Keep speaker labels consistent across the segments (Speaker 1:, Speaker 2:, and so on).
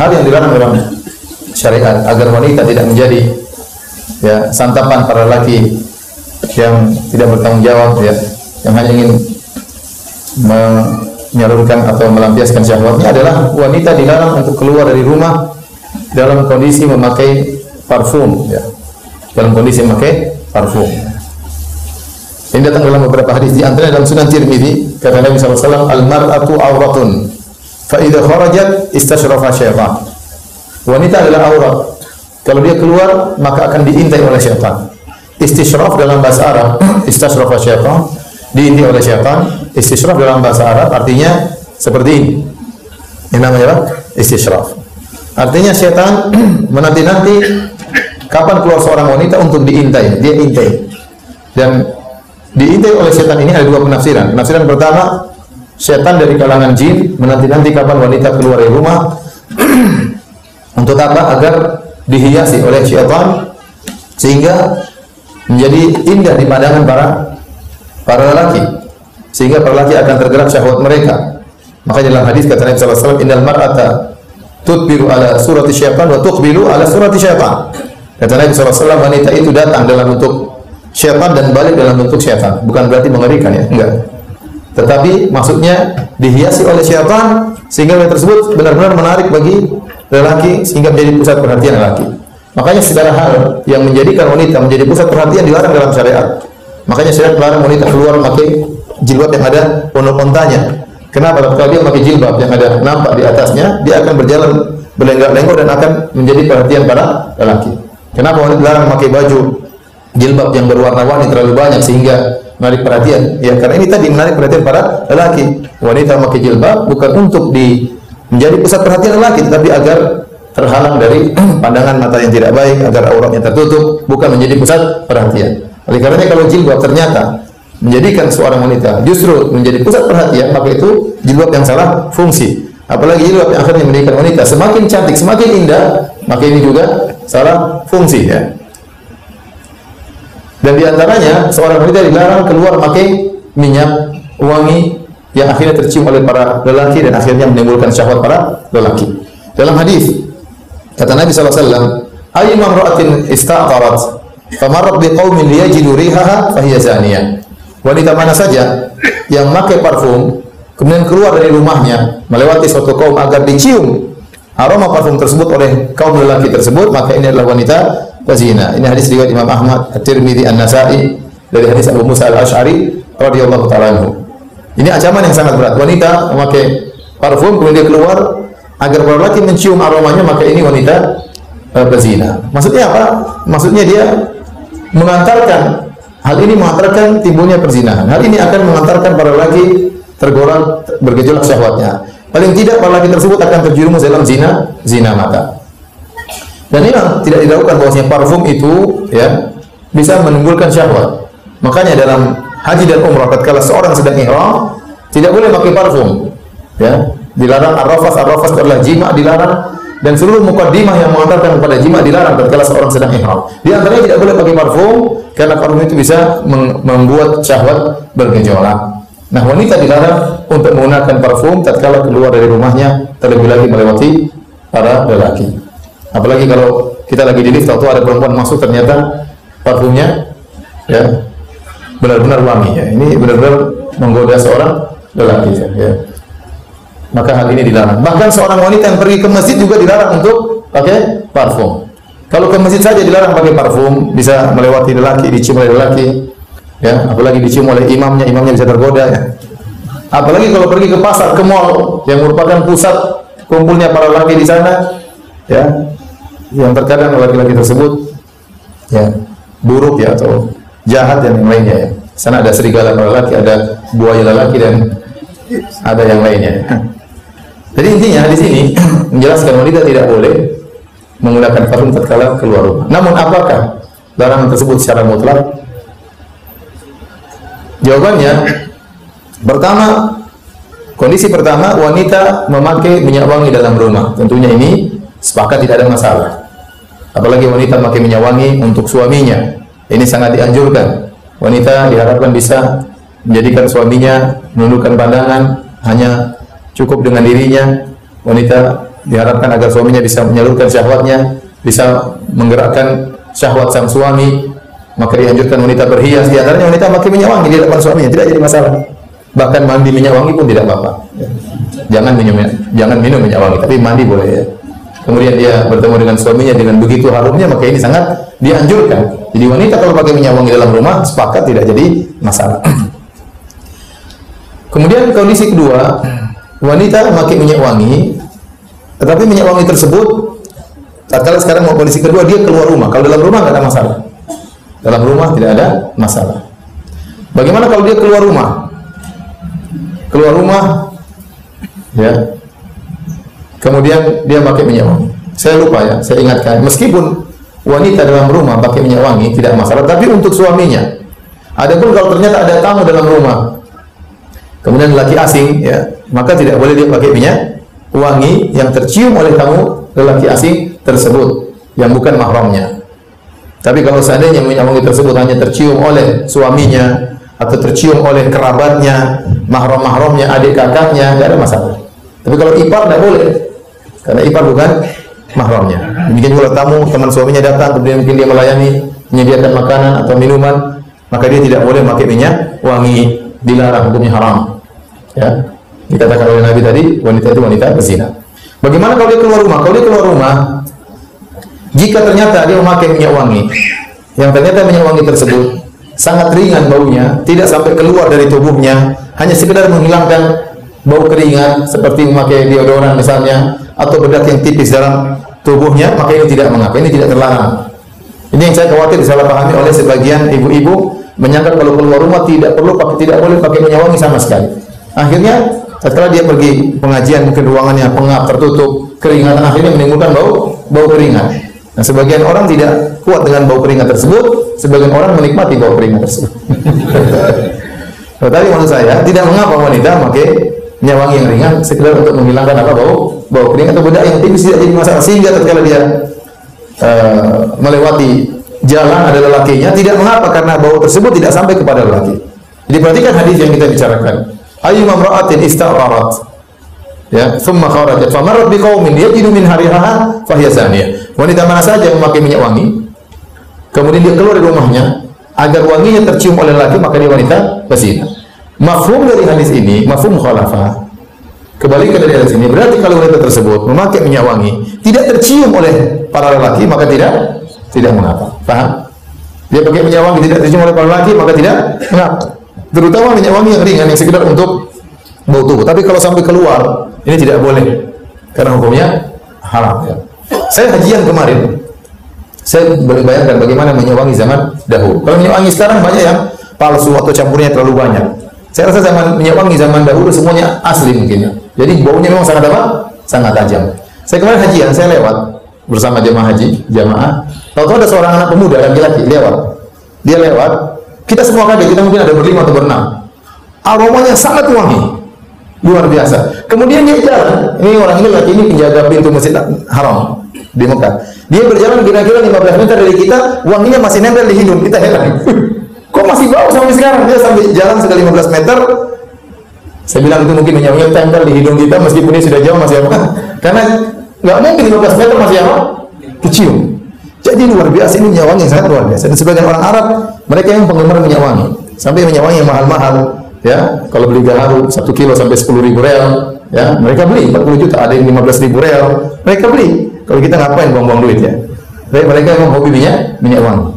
Speaker 1: hal yang dilarang dalam syariat agar wanita tidak menjadi santapan para laki yang tidak bertanggung jawab, yang hanya ingin menyalurkan atau melampiaskan syahwatnya, adalah wanita dilarang untuk keluar dari rumah dalam kondisi memakai parfum, dalam kondisi memakai parfum. Ini datang dalam beberapa hadis, di antaranya dalam Sunan Tirmidzi, kata Nabi SAW, al-mar'atu auratun, fa idza kharajat istashrafa syaitan. Wanita adalah aurat. Kalau dia keluar maka akan diintai oleh syaitan. Istishraf dalam bahasa Arab, istashrafa syaitan, diintai oleh syaitan. Istishraf dalam bahasa Arab artinya seperti ini. Ini namanya apa? Istishraf. Artinya syaitan menanti-nanti kapan keluar seorang wanita untuk diintai. Dia intai. Dan diintai oleh setan ini ada dua penafsiran. Penafsiran pertama, setan dari kalangan jin menanti-nanti kapan wanita keluar dari rumah untuk apa? Agar dihiasi oleh setan sehingga menjadi indah di pandangan para lelaki, sehingga para lelaki akan tergerak syahwat mereka. Makanya dalam hadis kata Nabi sallallahu alaihi wasallam, innal mar'ata tudbiru ala surati syaitan wa tuqbilu ala surati syaitan. Kata Nabi sallallahu alaihi wasallam, wanita itu datang dalam bentuk syaitan dan balik dalam bentuk syaitan. Bukan berarti mengerikan, enggak. Tetapi maksudnya dihiasi oleh syaitan sehingga wanita tersebut benar-benar menarik bagi lelaki sehingga menjadi pusat perhatian lelaki. Makanya segala hal yang menjadikan wanita menjadi pusat perhatian dilarang dalam syariat. Makanya syariat melarang wanita keluar memakai jilbab yang ada pondok-ontanya. Kenapa? Kalau dia memakai jilbab yang ada nampak di atasnya, dia akan berjalan berlenggak-lenggok dan akan menjadi perhatian para lelaki. Kenapa wanita dilarang memakai baju jilbab yang berwarna-warni terlalu banyak sehingga menarik perhatian? Ya, karena ini tadi menarik perhatian para lelaki. Wanita memakai jilbab bukan untuk menjadi pusat perhatian lelaki, tetapi agar terhalang dari pandangan mata yang tidak baik, agar auratnya tertutup, bukan menjadi pusat perhatian. Oleh karenanya kalau jilbab ternyata menjadikan seorang wanita justru menjadi pusat perhatian, maka itu jilbab yang salah fungsi. Apalagi jilbab yang akhirnya menjadikan wanita semakin cantik, semakin indah, maka ini juga salah fungsi, ya. Dan diantaranya seorang wanita dilarang keluar memakai minyak wangi yang akhirnya tercium oleh para lelaki dan akhirnya menimbulkan syahwat para lelaki. Dalam hadis kata Nabi SAW, "Ayyu imra'atin ista'tarat famarrat biqaumin liyajidu rihaha fahiya zaniyah." Wanita mana saja yang memakai parfum kemudian keluar dari rumahnya melewati suatu kaum agar dicium aroma parfum tersebut oleh kaum lelaki tersebut, maka ini adalah wanita pezina. Ini hadis riwayat Imam Ahmad, At-Tirmidzi, An-Nasa'i dari hadis Abu Musa Al-Asy'ari radhiyallahu ta'ala anhu. Ini ancaman yang sangat berat. Wanita memakai parfum kemudian dia keluar agar para lelaki mencium aromanya, maka ini wanita pezina. Maksudnya apa? Maksudnya dia mengantarkan hal ini, mengantarkan timbulnya perzinahan. Hal ini akan mengantarkan para lelaki tergolak bergejolak syahwatnya. Paling tidak para lelaki tersebut akan terjerumus dalam zina mata. Dan ini tidak dilakukan bahwasanya parfum itu bisa menimbulkan syahwat. Makanya dalam haji dan umrah tatkala seorang sedang ihram tidak boleh pakai parfum. Dilarang ar-rafas adalah jima dilarang, dan seluruh mukaddimah yang mengantarkan kepada jima dilarang tatkala seorang sedang ihram. Di antaranya tidak boleh pakai parfum karena parfum itu bisa membuat syahwat bergejolak. Nah, wanita dilarang untuk menggunakan parfum tatkala keluar dari rumahnya, terlebih lagi melewati para lelaki. Apalagi kalau kita lagi di lift atau ada perempuan masuk ternyata parfumnya benar-benar wangi, ini benar-benar menggoda seorang lelaki, maka hal ini dilarang. Bahkan seorang wanita yang pergi ke masjid juga dilarang untuk pakai parfum. Kalau ke masjid saja dilarang pakai parfum, bisa melewati lelaki, dicium oleh lelaki, apalagi dicium oleh imamnya bisa tergoda, Apalagi kalau pergi ke pasar, ke mall yang merupakan pusat kumpulnya para lelaki di sana, yang terkadang laki-laki tersebut buruk atau jahat dan yang lainnya. Sana ada serigala lelaki, ada buaya lelaki, dan ada yang lainnya. Jadi intinya di sini menjelaskan wanita tidak boleh menggunakan parfum tatkala keluar rumah. Namun apakah larangan tersebut secara mutlak? Jawabannya, kondisi pertama wanita memakai minyak wangi dalam rumah. Tentunya ini sepakat tidak ada masalah. Apalagi wanita memakai minyak wangi untuk suaminya, ini sangat dianjurkan. Wanita diharapkan bisa menjadikan suaminya menundukkan pandangan, hanya cukup dengan dirinya. Wanita diharapkan agar suaminya bisa menyalurkan syahwatnya, bisa menggerakkan syahwat sang suami, maka dianjurkan wanita berhias. Di antaranya wanita pakai minyak wangi di depan suaminya, tidak jadi masalah. Bahkan mandi minyak wangi pun tidak apa-apa. Jangan minum minyak wangi, tapi mandi boleh ya. Kemudian dia bertemu dengan suaminya dengan begitu harumnya, maka ini sangat dianjurkan. Jadi wanita kalau pakai minyak wangi dalam rumah, sepakat tidak jadi masalah. Kemudian kondisi kedua, wanita memakai minyak wangi, tetapi minyak wangi tersebut, kalau sekarang mau kondisi kedua, dia keluar rumah. Kalau dalam rumah tidak ada masalah. Dalam rumah tidak ada masalah. Bagaimana kalau dia keluar rumah? Keluar rumah, ya. Kemudian dia pakai minyak wangi. Saya lupa ya, saya ingatkan. Meskipun wanita dalam rumah pakai minyak wangi tidak masalah, tapi untuk suaminya. Adapun kalau ternyata ada tamu dalam rumah, kemudian lelaki asing, ya, maka tidak boleh dia pakai minyak wangi yang tercium oleh tamu lelaki asing tersebut yang bukan mahramnya. Tapi kalau seandainya minyak wangi tersebut hanya tercium oleh suaminya atau tercium oleh kerabatnya, mahram-mahramnya, adik kakaknya, tidak ada masalah. Tapi kalau ipar tidak boleh, karena ipar bukan mahramnya. Demikian juga tamu, teman suaminya datang, kemudian mungkin dia melayani, menyediakan makanan atau minuman, maka dia tidak boleh pakai minyak wangi, dilarang, hukumnya haram. Ya, dikatakan oleh Nabi tadi, wanita itu wanita berzina. Bagaimana kalau dia keluar rumah? Kalau dia keluar rumah, jika ternyata dia memakai minyak wangi, yang ternyata minyak wangi tersebut sangat ringan baunya, tidak sampai keluar dari tubuhnya, hanya sekedar menghilangkan bau keringat seperti memakai deodoran misalnya, atau bedak yang tipis dalam tubuhnya, maka ini tidak mengapa, ini tidak terlarang. Ini yang saya khawatir disalahpahami oleh sebagian ibu-ibu, menyangka kalau keluar rumah tidak boleh pakai minyak wangi sama sekali. Akhirnya setelah dia pergi pengajian, mungkin ruangannya pengap, tertutup, keringatan, akhirnya menimbulkan bau keringat. Nah, sebagian orang tidak kuat dengan bau keringat tersebut, sebagian orang menikmati bau keringat tersebut. Tadi maksud saya, tidak mengapa wanita pakai minyak wangi yang ringan sekedar untuk menghilangkan bau keringat atau bedak yang tipis, tidak jadi masalah. Sehingga ketika dia melewati jalan ada lelakinya, tidak mengapa karena bau tersebut tidak sampai kepada lelaki. Jadi perhatikan hadis yang kita bicarakan. Ayyuma imra'atin ista'arat, ya, thumma kharajat famarrat biqaumin yajidu min harihaha fahiya zaniyah. Wanita mana saja yang memakai minyak wangi, kemudian dia keluar dari rumahnya agar wanginya tercium oleh lelaki, maka dia wanita berzina. Mafhum dari hadis ini, mafhum mukhalafah. Kebalikan dari hadis ini, berarti kalau wanita tersebut memakai minyak wangi tidak tercium oleh para lelaki, maka tidak mengapa. Paham? Dia pakai minyak wangi tidak tercium oleh para lelaki, maka tidak mengapa. Terutama minyak wangi yang ringan yang sekedar untuk bau tubuh. Tapi kalau sampai keluar, ini tidak boleh karena hukumnya haram. Ya. Saya hajian kemarin, saya bayangkan bagaimana minyak wangi zaman dahulu. Kalau minyak wangi sekarang banyak yang palsu atau campurnya terlalu banyak. Saya rasa minyak wangi zaman dahulu semuanya asli mungkin. Jadi baunya memang sangat sangat tajam. Saya kemarin hajian, saya lewat bersama jemaah haji, jamaah. Tahu-tahu ada seorang anak pemuda laki-laki lewat. Dia lewat, kita semua kaget, kita mungkin ada berlima atau berenam. Aromanya sangat wangi, luar biasa. Kemudian dia jalan, ini orang ini laki ini penjaga pintu Masjid Haram di Mekah. Dia berjalan kira-kira 15 meter dari kita, wanginya masih nempel di hidung. Kita heran, kok masih bau sampai sekarang? Dia sampai jalan sekali 15 meter. Saya bilang itu mungkin minyaknya tempel di hidung kita, meskipun dia sudah jauh masih apa? Karena nggak mungkin 15 meter masih apa? Kecium. Jadi luar biasa, ini minyak wangi yang sangat luar biasa. Dan sebagian orang Arab, mereka yang penggemar minyak wangi. Sampai minyak wangi yang mahal-mahal, ya. Kalau beli gaharu 1 kilo sampai 10.000 real, ya. Mereka beli 40 juta, ada yang 15.000 real. Mereka beli. Kalau kita ngapain buang-buang duit ya? Tapi mereka memang hobi minyak wangi.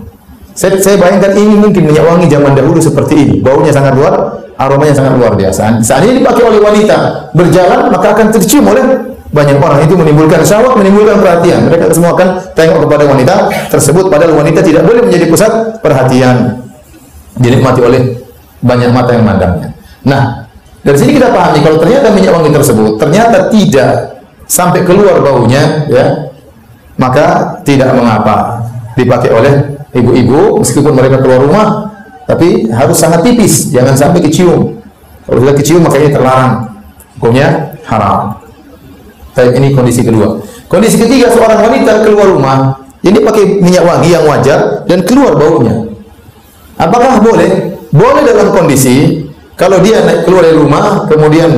Speaker 1: Saya bayangkan ini mungkin minyak wangi zaman dahulu seperti ini. Baunya sangat luar, aromanya sangat luar biasa. Saat ini dipakai oleh wanita berjalan, maka akan tercium oleh banyak orang. Itu menimbulkan syahwat, menimbulkan perhatian. Mereka semua akan tengok kepada wanita tersebut, padahal wanita tidak boleh menjadi pusat perhatian, dinikmati oleh banyak mata yang memandangnya. Nah, dari sini kita pahami kalau ternyata minyak wangi tersebut ternyata tidak sampai keluar baunya, ya, maka tidak mengapa dipakai oleh ibu-ibu meskipun mereka keluar rumah, tapi harus sangat tipis, jangan sampai kecium. Kalau sudah kecium maka ini terlarang, hukumnya haram. Baik, ini kondisi kedua. Kondisi ketiga, seorang wanita keluar rumah, ini pakai minyak wangi yang wajar dan keluar baunya. Apakah boleh? Boleh dalam kondisi kalau dia keluar dari rumah, kemudian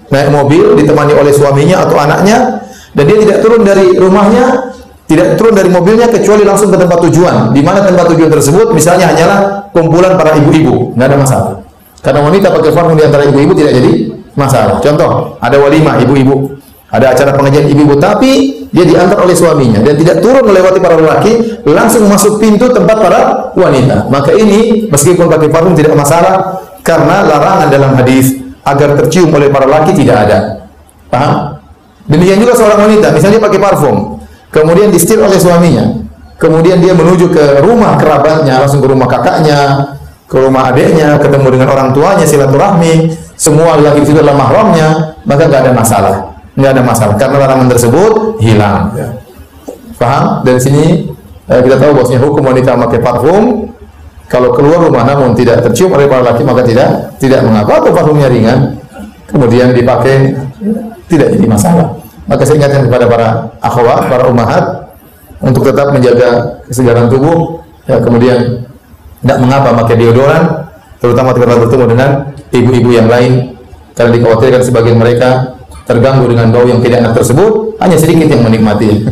Speaker 1: naik mobil ditemani oleh suaminya atau anaknya, dan dia tidak turun dari rumahnya, tidak turun dari mobilnya kecuali langsung ke tempat tujuan. Di mana tempat tujuan tersebut misalnya hanyalah kumpulan para ibu-ibu, nggak ada masalah. Karena wanita pakai parfum di antara ibu-ibu tidak jadi masalah. Contoh, ada walimah ibu-ibu, ada acara pengajian ibu-ibu, tapi dia diantar oleh suaminya dan tidak turun melewati para lelaki, langsung masuk pintu tempat para wanita. Maka ini meskipun pakai parfum tidak masalah, karena larangan dalam hadis agar tercium oleh para lelaki tidak ada. Paham? Demikian juga seorang wanita, misalnya pakai parfum, kemudian disetir oleh suaminya, kemudian dia menuju ke rumah kerabatnya, langsung ke rumah kakaknya, ke rumah adiknya, ketemu dengan orang tuanya, silaturahmi, semua laki di situ adalah mahramnya, maka nggak ada masalah, karena larangan tersebut hilang. Paham? Dari sini kita tahu bahwasanya hukum wanita memakai parfum kalau keluar rumah namun tidak tercium oleh para laki maka tidak mengapa, atau parfumnya ringan, kemudian dipakai tidak jadi masalah. Maka saya ingatkan kepada para akhwat, para ummahat untuk tetap menjaga kesegaran tubuh, ya, kemudian tidak mengapa pakai deodoran, terutama ketika bertemu dengan ibu-ibu yang lain, karena dikhawatirkan sebagian mereka terganggu dengan bau yang tidak enak tersebut, hanya sedikit yang menikmati.